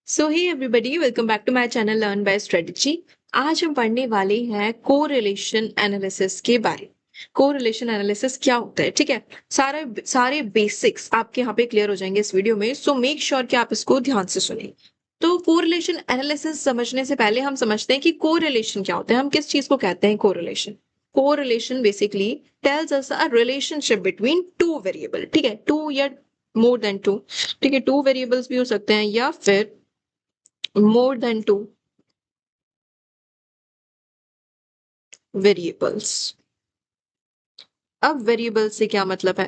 So hey everybody, welcome back to my channel learn by strategy. आज हम पढ़ने वाले हैं कोरिलेशन एनालिसिस के बारे में। कोरिलेशन एनालिसिस क्या होता है, ठीक है। सारे सारे बेसिक्स आपके यहाँ पे क्लियर हो जाएंगे इस वीडियो में, सो मेक श्योर कि आप इसको ध्यान से सुनें। तो कोरिलेशन एनालिसिस समझने से पहले हम समझते हैं कि कोरिलेशन क्या होता है, हम किस चीज को कहते हैं correlation. Correlation basically tells us a relationship between two variable, ठीक है, टू या मोर देन टू, ठीक है, टू वेरिएबल्स भी हो सकते हैं या फिर more than two variables। अब वेरिएबल से क्या मतलब है,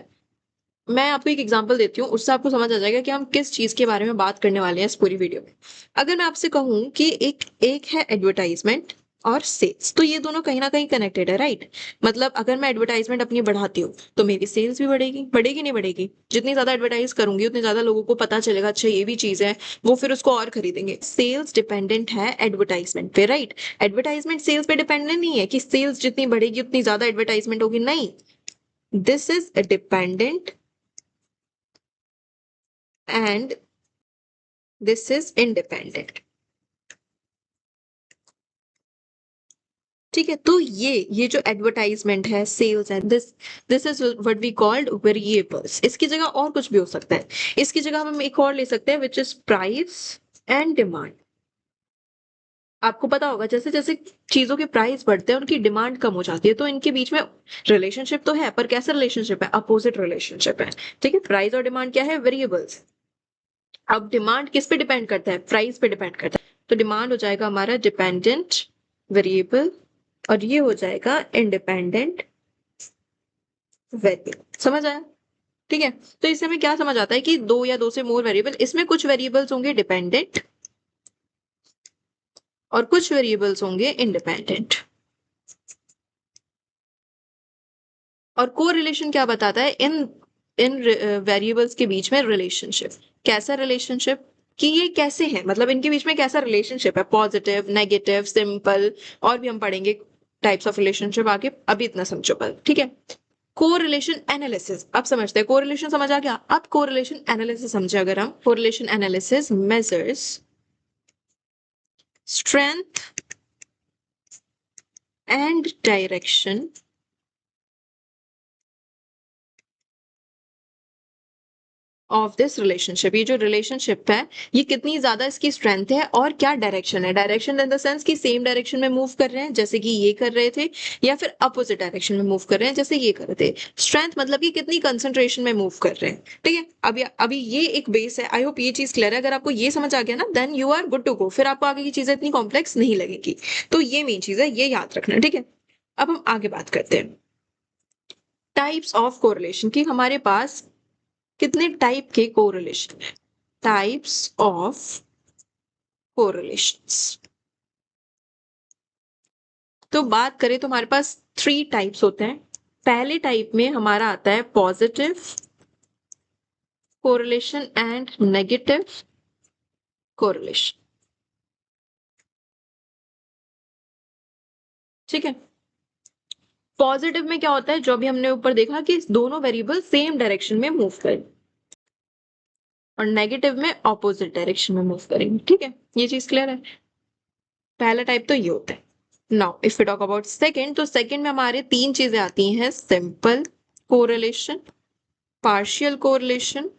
मैं आपको एक एग्जांपल देती हूँ, उससे आपको समझ आ जाएगा कि हम किस चीज के बारे में बात करने वाले हैं इस पूरी वीडियो में। अगर मैं आपसे कहूँ कि एक एक है एडवर्टाइजमेंट और सेल्स, तो ये दोनों कहीं ना कहीं कनेक्टेड है, राइट। मतलब अगर मैं एडवर्टाइजमेंट अपनी बढ़ाती हूँ तो मेरी सेल्स भी बढ़ेगी, बढ़ेगी नहीं बढ़ेगी। जितनी ज्यादा एडवर्टाइज करूंगी उतने ज्यादा लोगों को पता चलेगा, अच्छा ये भी चीज है, वो फिर उसको और खरीदेंगे। सेल्स डिपेंडेंट है एडवर्टाइजमेंट पे, राइट। एडवर्टाइजमेंट सेल्स पे डिपेंडेंट नहीं है कि सेल्स जितनी बढ़ेगी उतनी ज्यादा एडवर्टाइजमेंट होगी, नहीं। This is dependent and this is independent, ठीक है। तो ये जो एडवर्टाइजमेंट है, सेल्स है, this this is what we called variables. इसकी जगह और कुछ भी हो सकता है, इसकी जगह हम एक और ले सकते हैं which is price and demand. आपको पता होगा जैसे जैसे चीजों के प्राइस बढ़ते हैं उनकी डिमांड कम हो जाती है, तो इनके बीच में रिलेशनशिप तो है, पर कैसा रिलेशनशिप है, अपोजिट रिलेशनशिप है, ठीक है। प्राइस और डिमांड क्या है, वेरिएबल्स। अब डिमांड किस पे डिपेंड करता है, प्राइस पे डिपेंड करता है, तो डिमांड हो जाएगा हमारा डिपेंडेंट वेरिएबल और ये हो जाएगा इंडिपेंडेंट वेरिएबल। समझ आया, ठीक है। तो इससे हमें क्या समझ आता है कि दो या दो से मोर वेरिएबल, इसमें कुछ वेरिएबल्स होंगे डिपेंडेंट और कुछ वेरिएबल्स होंगे इंडिपेंडेंट। और कोरिलेशन क्या बताता है, इन इन वेरिएबल्स के बीच में रिलेशनशिप। कैसा रिलेशनशिप, कि ये कैसे हैं, मतलब इनके बीच में कैसा रिलेशनशिप है, पॉजिटिव, नेगेटिव, सिंपल, और भी हम पढ़ेंगे टाइप्स ऑफ रिलेशनशिप आगे, अभी इतना समझो बस, ठीक है। कोरिलेशन एनालिसिस अब समझते हैं, कोरिलेशन समझ आ गया। अब कोरिलेशन एनालिसिस समझे अगर हम, correlation analysis measures strength and direction of this relationship. ये जो रिलेशनशिप है, ये कितनी ज्यादा इसकी स्ट्रेंथ है और क्या डायरेक्शन है। डायरेक्शन इन द सेंस कि सेम डायरेक्शन में मूव कर रहे हैं जैसे कि ये कर रहे थे, या फिर अपोजिट डायरेक्शन में मूव कर रहे हैं जैसे ये कर रहे थे। स्ट्रेंथ मतलब कि कितनी कंसंट्रेशन में मूव कर रहे हैं, ठीक है। अभी ये एक बेस है। आई होप ये चीज क्लियर है। अगर आपको ये समझ आ गया ना, then you are good to go, फिर आपको आगे की चीजें इतनी कॉम्प्लेक्स नहीं लगेगी। तो ये मेन चीज है, ये याद रखना, ठीक है। अब हम आगे बात करते हैं टाइप्स ऑफ कोरिलेशन की। हमारे पास कितने टाइप के कोरिलेशन है, टाइप्स ऑफ कोरिलेशंस। तो बात करें तो हमारे पास थ्री टाइप्स होते हैं। पहले टाइप में हमारा आता है positive correlation and negative correlation, ठीक है। पॉजिटिव में क्या होता है, जो भी हमने ऊपर देखा कि दोनों वेरिएबल सेम डायरेक्शन में मूव करें, और नेगेटिव में ऑपोजिट डायरेक्शन में मूव करेंगे, ठीक है। ये चीज क्लियर है। पहला टाइप तो ये होता है। Now if you talk about second, तो सेकंड में हमारे तीन चीजें आती हैं, simple correlation, partial correlation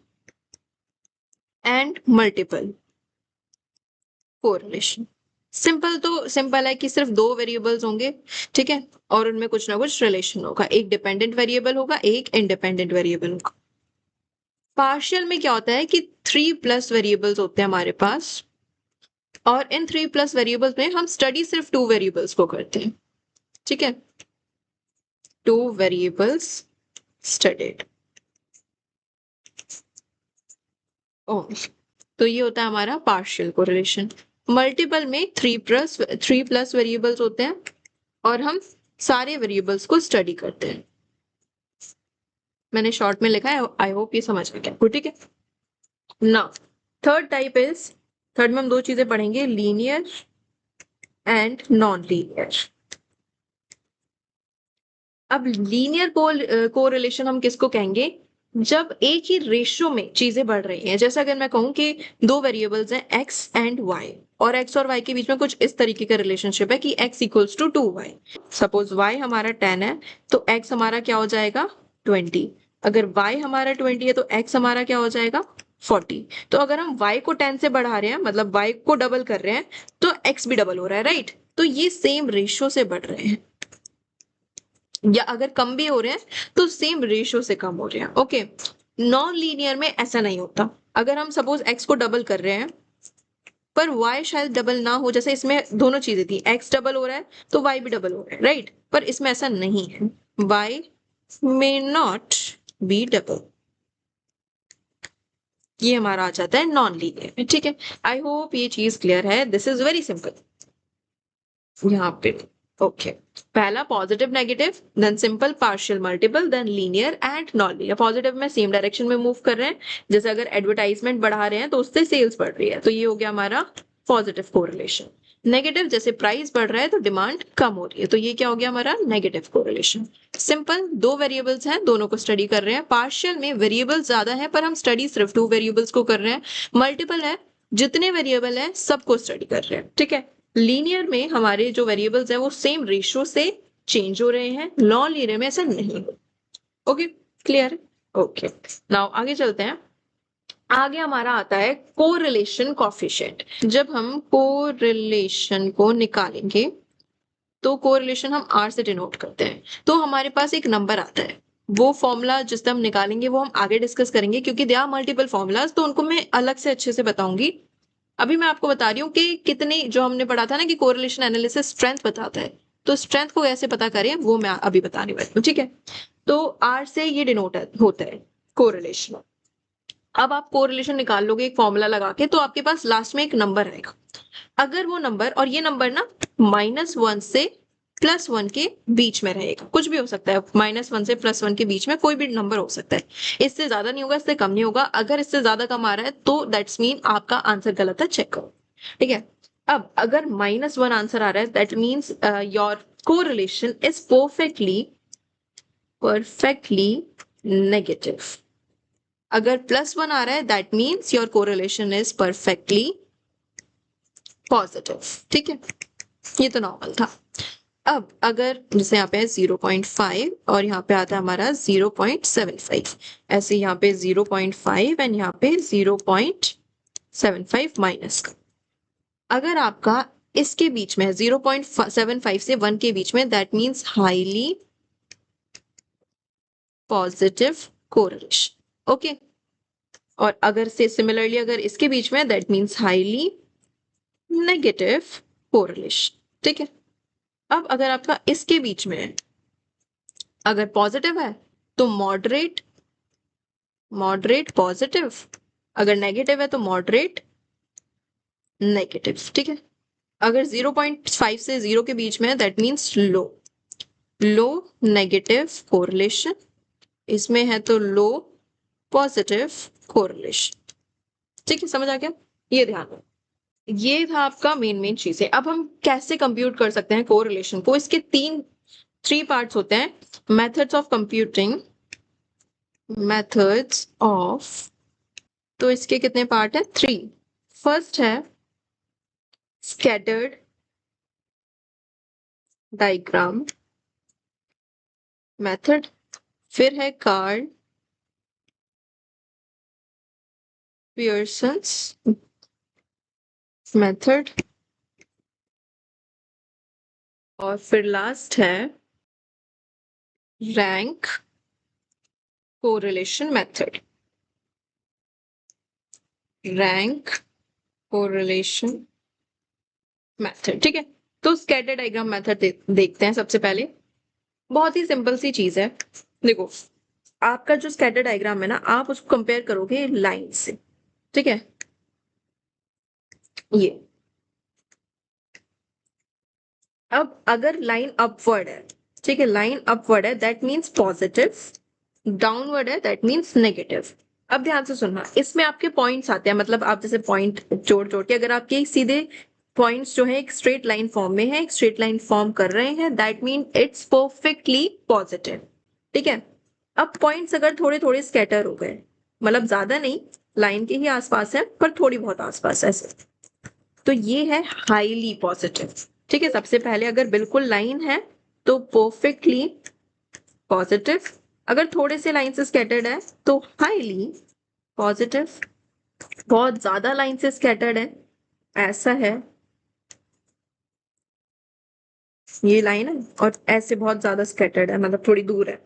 and multiple correlation. Simple तो सिंपल है कि सिर्फ दो वेरिएबल्स होंगे, ठीक है, और उनमें कुछ ना कुछ रिलेशन होगा, एक डिपेंडेंट वेरिएबल होगा, एक इंडिपेंडेंट वेरिएबल होगा। पार्शियल में क्या होता है कि थ्री प्लस वेरिएबल्स होते हैं हमारे पास, और इन थ्री प्लस वेरिएबल्स में हम स्टडी सिर्फ टू वेरिएबल्स को करते हैं, ठीक है, टू वेरिएबल्स स्टडीड ओनली। तो ये होता है हमारा पार्शियल कोरिलेशन। मल्टीपल में थ्री प्लस वेरिएबल्स होते हैं और हम सारे वेरिएबल्स को स्टडी करते हैं। मैंने शॉर्ट में लिखा है, आई होप ये समझ में गया, ठीक है। Now third type is, third में हम दो चीजें पढ़ेंगे, लीनियर एंड नॉन लीनियर। अब लीनियर कोरिलेशन हम किसको कहेंगे, जब एक ही रेशियो में चीजें बढ़ रही हैं, जैसे अगर मैं कहूँ कि दो वेरिएबल्स हैं x एंड y, और x और y के बीच में कुछ इस तरीके का रिलेशनशिप है कि x equals to 2y। Suppose y हमारा 10 है तो x हमारा क्या हो जाएगा 20। अगर y हमारा 20 है तो x हमारा क्या हो जाएगा 40। तो अगर हम y को 10 से बढ़ा रहे हैं, मतलब y को डबल कर रहे हैं, तो x भी डबल हो रहा है, राइट। तो ये सेम रेशियो से बढ़ रहे हैं, या अगर कम भी हो रहे हैं तो सेम रेशियो से कम हो रहे हैं। ओके, नॉन लीनियर में ऐसा नहीं होता। अगर हम सपोज x को डबल कर रहे हैं पर y शायद डबल ना हो, जैसे इसमें दोनों चीजें थी, x डबल हो रहा है तो y भी डबल हो रहा है, राइट। पर इसमें ऐसा नहीं है, y may not be double. ये हमारा आ जाता है नॉन लीनियर में, ठीक है। आई होप ये चीज क्लियर है। दिस इज वेरी सिंपल यहाँ पे। ओके, पहला positive negative, then simple, partial multiple, then linear and non linear. Positive में सेम डायरेक्शन में मूव कर रहे हैं, जैसे अगर एडवर्टाइजमेंट बढ़ा रहे हैं तो उससे सेल्स बढ़ रही है, तो ये हो गया हमारा पॉजिटिव कोरिलेशन। नेगेटिव, जैसे प्राइस बढ़ रहा है तो डिमांड कम हो रही है, तो ये क्या हो गया हमारा नेगेटिव कोरिलेशन। सिंपल, दो वेरिएबल्स हैं, दोनों को स्टडी कर रहे हैं। पार्शियल में वेरिएबल्स ज्यादा है पर हम स्टडी सिर्फ 2 वेरिएबल्स को कर रहे हैं। मल्टीपल है, जितने वेरिएबल है सबको स्टडी कर रहे हैं, ठीक है। लीनियर में हमारे जो वेरिएबल्स हैं वो सेम रेशियो से चेंज हो रहे हैं, नॉन लीनियर में ऐसा नहीं हो। Okay, clear. ओके, नाउ आगे चलते हैं। आगे हमारा आता है कोरिलेशन कोफिशिएंट। जब हम कोरिलेशन को निकालेंगे तो कोरिलेशन हम R से डिनोट करते हैं, तो हमारे पास एक नंबर आता है। वो फॉर्मूला जिससे हम निकालेंगे वो हम आगे डिस्कस करेंगे, क्योंकि दे आर मल्टीपल फॉर्मूलाज, तो उनको मैं अलग से अच्छे से बताऊंगी। अभी मैं आपको बता रही हूँ कि कितनी, जो हमने पढ़ा था ना कि कोरिलेशन एनालिसिस स्ट्रेंथ बताता है, तो स्ट्रेंथ को कैसे पता करें वो मैं अभी बताने वाली हूँ, ठीक है। तो R से ये डिनोट होता है कोरिलेशन। अब आप कोरिलेशन निकाल लोगे एक फॉर्मूला लगा के, तो आपके पास लास्ट में एक नंबर आएगा। अगर वो नंबर, और ये नंबर ना -1 से +1 के बीच में रहेगा, कुछ भी हो सकता है, -1 से +1 के बीच में कोई भी नंबर हो सकता है। इससे ज्यादा नहीं होगा, इससे कम नहीं होगा। अगर इससे ज्यादा कम आ रहा है तो दैट्स मीन आपका आंसर गलत है, चेक करो, ठीक है। अब अगर -1 आंसर आ रहा है, that means your correlation is perfectly negative. अगर +1 आ रहा है, that means your correlation is perfectly positive, ठीक है। ये तो नॉर्मल था। अब अगर जैसे यहाँ पे 0.5 और यहाँ पे आता है हमारा 0.75, ऐसे यहाँ पे 0.5 एंड यहाँ पे 0.75 माइनस का। अगर आपका इसके बीच में 0.75 से 1 के बीच में, that means highly positive correlation, okay. और अगर से सिमिलरली अगर इसके बीच में, that means highly negative correlation, ठीक है। अब अगर आपका इसके बीच में है, अगर पॉजिटिव है तो मॉडरेट पॉजिटिव, अगर नेगेटिव है तो मॉडरेट नेगेटिव, ठीक है। अगर 0.5 से 0 के बीच में है, that means low negative correlation. इसमें है तो लो पॉजिटिव कोरिलेशन, ठीक है। समझ आ गया, ये ध्यान रखो। ये था आपका मेन चीजें। अब हम कैसे कंप्यूट कर सकते हैं कोरिलेशन को, इसके 3 पार्ट्स होते हैं। Methods of computing, methods of, तो इसके कितने पार्ट है 3। फर्स्ट है स्कैटर्ड डायग्राम मेथड, फिर है कार्ल पियर्सन्स मेथड, और फिर लास्ट है rank correlation method. Rank correlation method, ठीक है। तो स्कैटर डायग्राम मेथड देखते हैं सबसे पहले। बहुत ही सिंपल सी चीज है। देखो, आपका जो स्कैटर डायग्राम है ना, आप उसको कंपेयर करोगे लाइन से, ठीक है। ये अब अगर लाइन अपवर्ड है, ठीक है, लाइन अपवर्ड है दैट मीन्स पॉजिटिव, डाउनवर्ड है दैट मीन्स नेगेटिव। अब ध्यान से सुनना, इसमें आपके पॉइंट्स आते हैं, मतलब आप जैसे पॉइंट जोड़ जोड़ के, अगर आपके सीधे पॉइंट्स जो है एक स्ट्रेट लाइन फॉर्म में है, एक स्ट्रेट लाइन फॉर्म कर रहे हैं, that mean it's perfectly positive, ठीक है। अब पॉइंट्स अगर थोड़े थोड़े स्कैटर हो गए, मतलब ज्यादा नहीं, लाइन के ही आसपास है पर थोड़ी बहुत आसपास ऐसे, तो ये है हाईली पॉजिटिव। ठीक है, सबसे पहले अगर बिल्कुल लाइन है तो परफेक्टली पॉजिटिव, अगर थोड़े से लाइन से स्कैटर्ड है तो हाईली पॉजिटिव, बहुत ज्यादा लाइन से स्कैटर्ड है, ऐसा है, ये लाइन है और ऐसे बहुत ज्यादा स्कैटर्ड है, मतलब थोड़ी दूर है,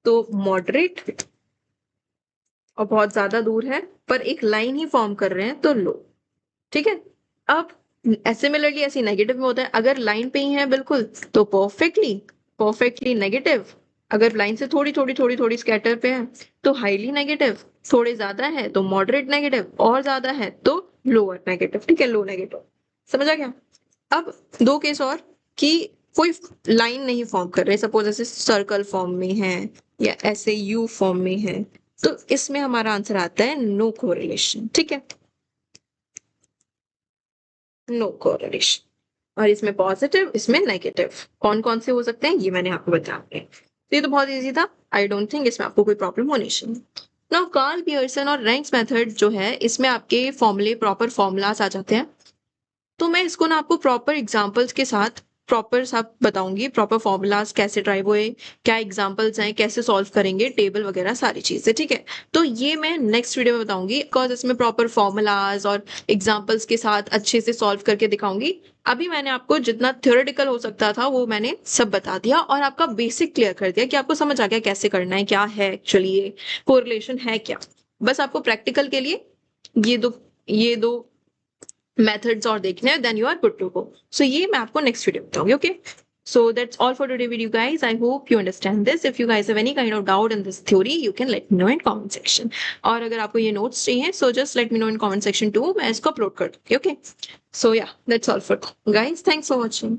तो मॉडरेट, और बहुत ज्यादा दूर है पर एक लाइन ही फॉर्म कर रहे हैं तो लो। ठीक है, अब सिमिलरली ऐसे नेगेटिव में होता है, अगर लाइन पे ही है बिल्कुल तो परफेक्टली परफेक्टली नेगेटिव, अगर लाइन से थोड़ी थोड़ी थोड़ी थोड़ी स्कैटर पे है तो हाईली नेगेटिव, थोड़े ज्यादा है तो मॉडरेट नेगेटिव, और ज्यादा है तो लोअर नेगेटिव। ठीक है, लो नेगेटिव, समझ आ गया। अब दो केस और, कि कोई लाइन नहीं फॉर्म कर रहे, सपोज ऐसे सर्कल फॉर्म में है या ऐसे यू फॉर्म में है, तो इसमें हमारा आंसर आता है नो कोरिलेशन। ठीक है, नो कोरिलेशन। और इसमें पॉजिटिव, इसमें नेगेटिव, कौन कौन से हो सकते हैं ये मैंने आपको बताया। तो ये तो बहुत इजी था, आई डोंट थिंक इसमें आपको कोई प्रॉब्लम होनी चाहिए। नाउ कार्ल पियर्सन और रैंक्स मेथड जो है, इसमें आपके फॉर्मूले, प्रॉपर फॉर्मूलाज आ जाते हैं। तो मैं इसको ना आपको प्रॉपर एग्जांपल्स के साथ प्रॉपर सब बताऊंगी, प्रॉपर फॉर्मूलाज कैसे ड्राइव हुए, क्या एग्जांपल्स हैं, कैसे सॉल्व करेंगे, टेबल वगैरह सारी चीजें। ठीक है, तो ये मैं नेक्स्ट वीडियो में बताऊंगी, बिकॉज इसमें प्रॉपर फॉर्मूलाज और एग्जांपल्स के साथ अच्छे से सॉल्व करके दिखाऊंगी। अभी मैंने आपको जितना थ्योरेटिकल हो सकता था वो मैंने सब बता दिया, और आपका बेसिक क्लियर कर दिया कि आपको समझ आ गया कैसे करना है, क्या है एक्चुअली ये कोरिलेशन है क्या। बस आपको प्रैक्टिकल के लिए ये दो methods और देखने हैं, then you are good to go. So ये मैं आपको next video में बताऊंगी, okay? So that's all for today video guys. I hope you understand this. If you guys have any kind of doubt in this theory, you can let me know in comment section. और अगर आपको ये notes चाहिए, so just let me know in comment section too. मैं इसको upload कर दूंगी, okay? So yeah, that's all for guys. Thanks for watching.